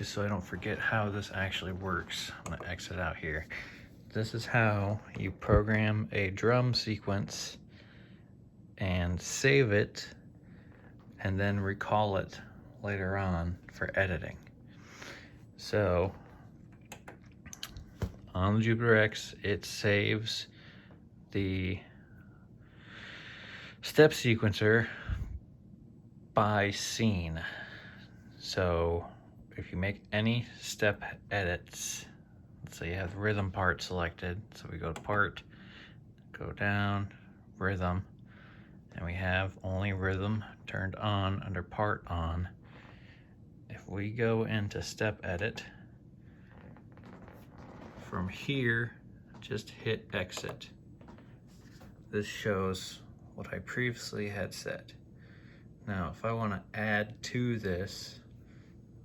just so I don't forget how this actually works. I'm gonna exit out here. This is how you program a drum sequence and save it and then recall it later on for editing. So on the Jupiter-X, it saves the step sequencer by scene. So if you make any step edits, let's say you have the rhythm part selected, so we go to part, go down, rhythm, and we have only rhythm turned on under part on. If we go into step edit, from here, just hit exit. This shows what I previously had set. Now, if I want to add to this,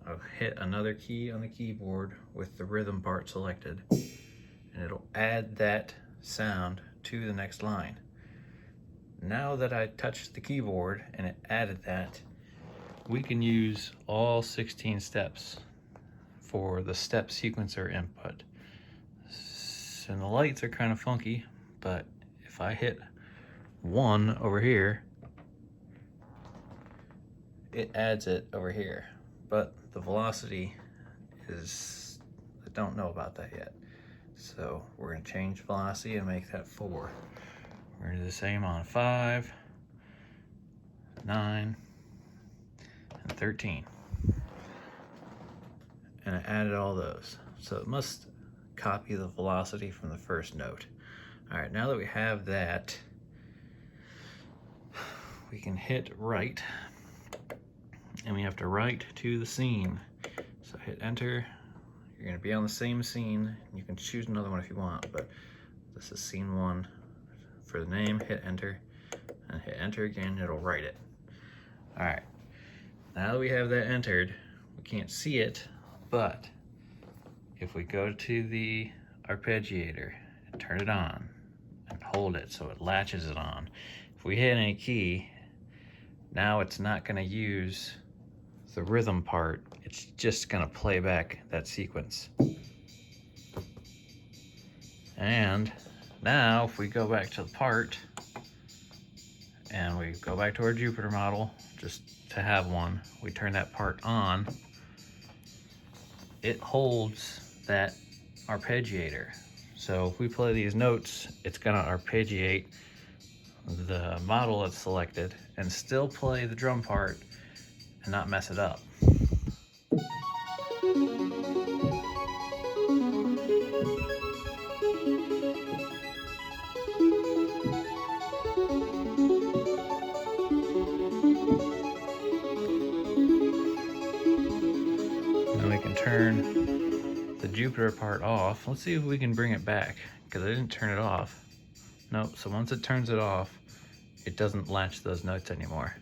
I'll hit another key on the keyboard with the rhythm part selected, and it'll add that sound to the next line. Now that I touched the keyboard and it added that, we can use all 16 steps for the step sequencer input. And the lights are kind of funky, but if I hit 1 over here, it adds it over here. But the velocity is, I don't know about that yet. So we're gonna change velocity and make that 4. We're gonna do the same on 5, 9, and 13. And I added all those. So it must copy the velocity from the first note. All right, now that we have that, we can hit write, and we have to write to the scene. So hit enter. You're gonna be on the same scene. You can choose another one if you want, but this is scene 1. For the name, hit enter, and hit enter again, it'll write it. All right, now that we have that entered, we can't see it, but if we go to the arpeggiator and turn it on and hold it so it latches it on, if we hit any key, now it's not gonna use the rhythm part, it's just gonna play back that sequence. And now if we go back to the part and we go back to our Jupiter model, just to have one, we turn that part on, it holds that arpeggiator. So if we play these notes, it's gonna arpeggiate the model that's selected and still play the drum part and not mess it up. Now we can turn the Jupiter part off. Let's see if we can bring it back, because I didn't turn it off. Nope, so once it turns it off, it doesn't latch those notes anymore.